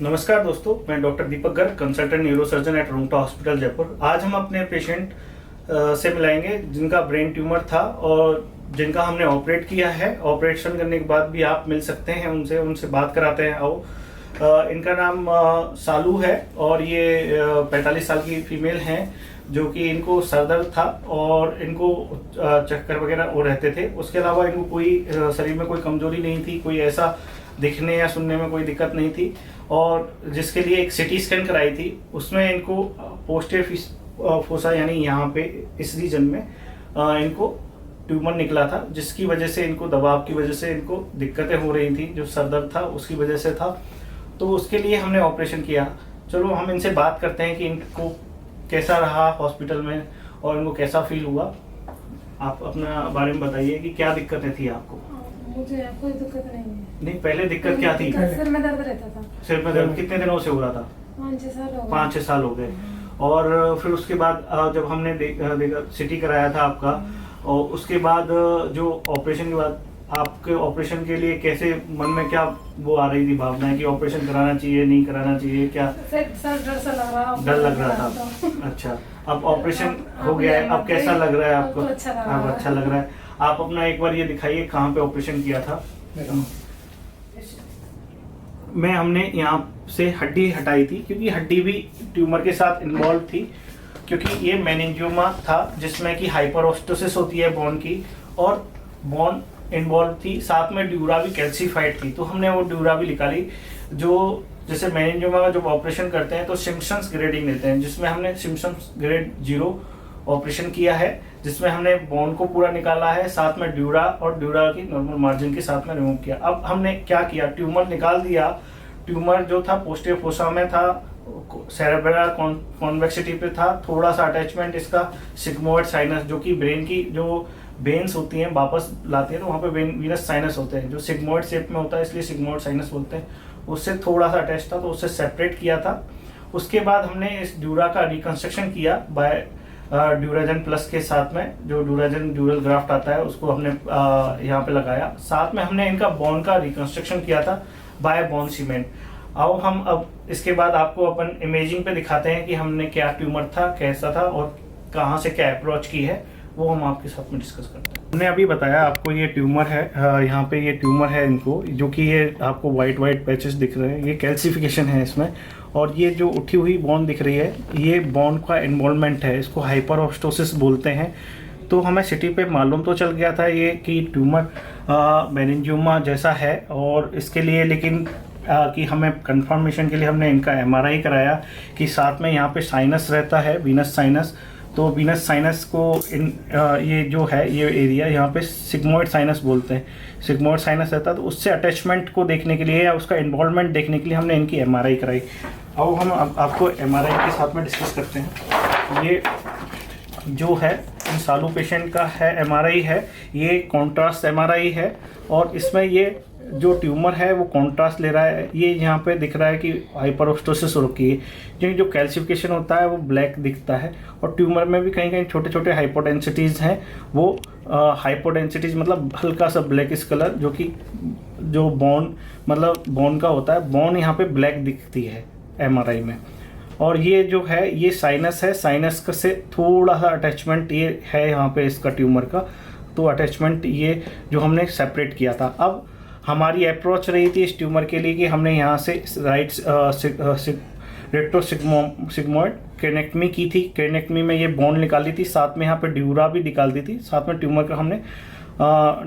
नमस्कार दोस्तों, मैं doctor Deepak Garg, consultant neurosurgeon at Rungta hospital Jaipur. आज हम अपने पेशेंट से मिलाएंगे जिनका ब्रेन ट्यूमर था और जिनका हमने ऑपरेट किया है। ऑपरेशन करने के बाद भी आप मिल सकते हैं उनसे बात कराते हैं। आओ। इनका नाम सालू है और ये 45 साल की फीमेल हैं, जो कि इनको सर दर्द था और इनको चक्कर वगैरह हो रहते थे। उसके अलावा इनको कोई शरीर में कोई कमजोरी नहीं थी, कोई ऐसा दिखने या सुनने में कोई दिक्कत नहीं थी। और जिसके लिए एक सिटी स्कैन कराई थी, उसमें इनको पोस्टीरियर फोसा यानी यहाँ पे इस रीजन में इनको ट्यूमर निकला था, जिसकी वजह से इनको दबाव की वजह से इनको दिक्कतें हो रही थी। जो सर दर्द था उसकी वजह से था, तो उसके लिए हमने ऑपरेशन किया। चलो हम इनसे बात करते हैं कि इनको कैसा रहा हॉस्पिटल में और इनको कैसा फील हुआ। आप अपना बारे में बताइए कि क्या दिक्कतें थी आपको। मुझे कोई दिक्कत नहीं है। नहीं, पहले दिक्कत क्या थी? सिर में दर्द रहता था। सिर में दर्द कितने दिनों से हो रहा था? 5-6 साल हो गए। 5-6 साल हो गए। और फिर उसके बाद जब हमने देखा सिटी कराया था आपका, और उसके बाद जो ऑपरेशन के बाद आपके ऑपरेशन के लिए कैसे मन में क्या वो आ रही थी भावनाएं कि ऑपरेशन कराना चाहिए नहीं कराना चाहिए, क्या सर डर लग रहा था? अच्छा, अब ऑपरेशन हो गया है, अब कैसा लग रहा है आपको? अब अच्छा लग रहा है। आप अपना एक बार ये दिखाइए कहाँ पे ऑपरेशन किया था। हमने यहाँ से हड्डी हटाई थी, क्योंकि हड्डी भी ट्यूमर के साथ इन्वॉल्व थी, क्योंकि ये मेनिंजियोमा था जिसमें कि हाइपरोस्टोसिस होती है बोन की, और बोन इन्वॉल्व थी, साथ में ड्यूरा भी कैल्सीफाइड थी। तो हमने वो ड्यूरा भी निकाली। जो जैसे मेनिंजियोमा का जब ऑपरेशन करते हैं तो सिम्पसन्स ग्रेडिंग लेते हैं, जिसमें हमने सिम्पसन्स ग्रेड 0 ऑपरेशन किया है, जिसमें हमने बोन को पूरा निकाला है, साथ में ड्यूरा और ड्यूरा की नॉर्मल मार्जिन के साथ में रिमूव किया। अब हमने क्या किया, ट्यूमर निकाल दिया। ट्यूमर जो था पोस्टीरियर फोसा में था, सेरेब्रल कॉन्वेक्सिटी पे था, थोड़ा सा अटैचमेंट इसका सिग्मोइड साइनस, जो कि ब्रेन की जो वेन्स होती हैं वापस लाती है, तो वहाँ पे वीनस साइनस होते हैं, जो सिग्मोइड शेप में होता है, इसलिए सिग्मोइड साइनस बोलते हैं। उससे थोड़ा सा अटैच था, तो उससे सेपरेट किया था। उसके बाद हमने इस ड्यूरा का रिकंस्ट्रक्शन किया बाय ड्यूराजन प्लस के साथ में, जो ड्यूराजन ड्यूरल ग्राफ्ट आता है उसको हमने यहाँ पे लगाया। साथ में हमने इनका बोन का रिकंस्ट्रक्शन किया था बाय बोन सीमेंट। आओ हम अब इसके बाद आपको अपन इमेजिंग पे दिखाते हैं कि हमने क्या ट्यूमर था, कैसा था और कहाँ से क्या अप्रोच की है, वो हम आपके साथ में डिस्कस करते हैं। हमने अभी बताया आपको ये ट्यूमर है, यहाँ पे ये ट्यूमर है इनको, जो कि ये आपको वाइट पैचेस दिख रहे हैं, ये कैल्सिफिकेशन है इसमें। और ये जो उठी हुई बोन दिख रही है, ये बोन का इन्वॉल्वमेंट है, इसको हाइपरोस्टोसिस बोलते हैं। तो हमें सिटी पे मालूम तो चल गया था ये कि ट्यूमर मेनिंजियोमा जैसा है, और इसके लिए लेकिन कि हमें कंफर्मेशन के लिए हमने इनका MRI कराया कि साथ में यहाँ पे साइनस रहता है, वीनस साइनस। तो वीनस साइनस को ये जो है ये एरिया यहाँ पे सिग्मोइड साइनस बोलते हैं, सिग्मोइड साइनस रहता है। तो उससे अटैचमेंट को देखने के लिए या उसका इन्वॉल्वमेंट देखने के लिए हमने इनकी MRI कराई। अब हम आपको MRI के साथ में डिस्कस करते हैं। ये जो है इन सालू पेशेंट का है MRI है, ये कॉन्ट्रास्ट MRI है, और इसमें ये जो ट्यूमर है वो कॉन्ट्रास्ट ले रहा है। ये यहाँ पे दिख रहा है कि हाइपरोस्टोसिस हो रखी है, क्योंकि जो कैल्सिफिकेशन होता है वो ब्लैक दिखता है, और ट्यूमर में भी कहीं कहीं छोटे छोटे हाइपोडेंसिटीज़ हैं। वो हाइपोडेंसिटीज़ मतलब हल्का सा ब्लैकिश कलर, जो कि जो बोन मतलब बोन का होता है, बोन यहाँ पे ब्लैक दिखती है MRI में। और ये जो है ये साइनस है, साइनस से थोड़ा सा अटैचमेंट ये है यहाँ पे इसका ट्यूमर का, तो अटैचमेंट ये जो हमने सेपरेट किया था। अब हमारी अप्रोच रही थी इस ट्यूमर के लिए कि हमने यहाँ से राइट रेट्रोसिग्मोइड क्रेनेक्टमी की थी। क्रेनेक्टमी में ये बोन निकाली थी, साथ में यहाँ पे ड्यूरा भी निकाल दी थी, साथ में ट्यूमर का हमने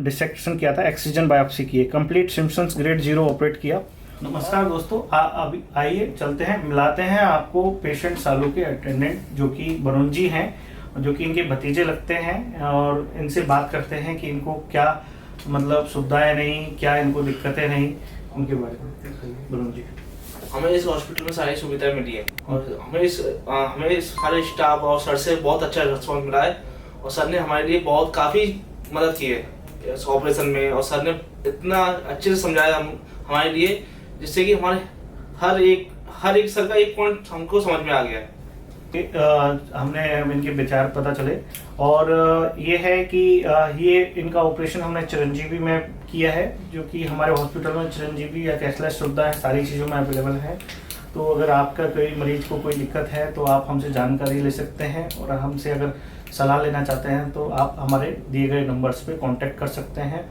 डिसेक्शन किया था, एक्सीजन बायोप्सी की है, कंप्लीट सिम्पसन्स ग्रेड 0 ऑपरेट किया। नमस्कार दोस्तों, अभी आइए चलते हैं, मिलाते हैं आपको पेशेंट सालू के अटेंडेंट, जो कि वरुण जी हैं, जो कि इनके भतीजे लगते हैं, और इनसे बात करते हैं कि इनको क्या मतलब सुविधाएं नहीं, क्या इनको दिक्कतें नहीं, उनके बारे में। वरुण जी, हमें इस हॉस्पिटल में सारी सुविधाएं मिली है, और हमें सारे स्टाफ और सर से बहुत अच्छा रिस्पॉन्स मिला है, और सर ने हमारे लिए बहुत काफ़ी मदद की है इस ऑपरेशन में, और सर ने इतना अच्छे से समझाया हमारे लिए, जिससे कि हमारे हर एक सर का एक पॉइंट हमको समझ में आ गया। हमने इनके विचार पता चले, और ये है कि ये इनका ऑपरेशन हमने चिरंजीवी में किया है, जो कि हमारे हॉस्पिटल में चिरंजीवी या कैशलेस सुविधा है, सारी चीज़ों में अवेलेबल है। तो अगर आपका कोई मरीज को कोई दिक्कत है तो आप हमसे जानकारी ले सकते हैं, और हमसे अगर सलाह लेना चाहते हैं तो आप हमारे दिए गए नंबर्स पे कांटेक्ट कर सकते हैं।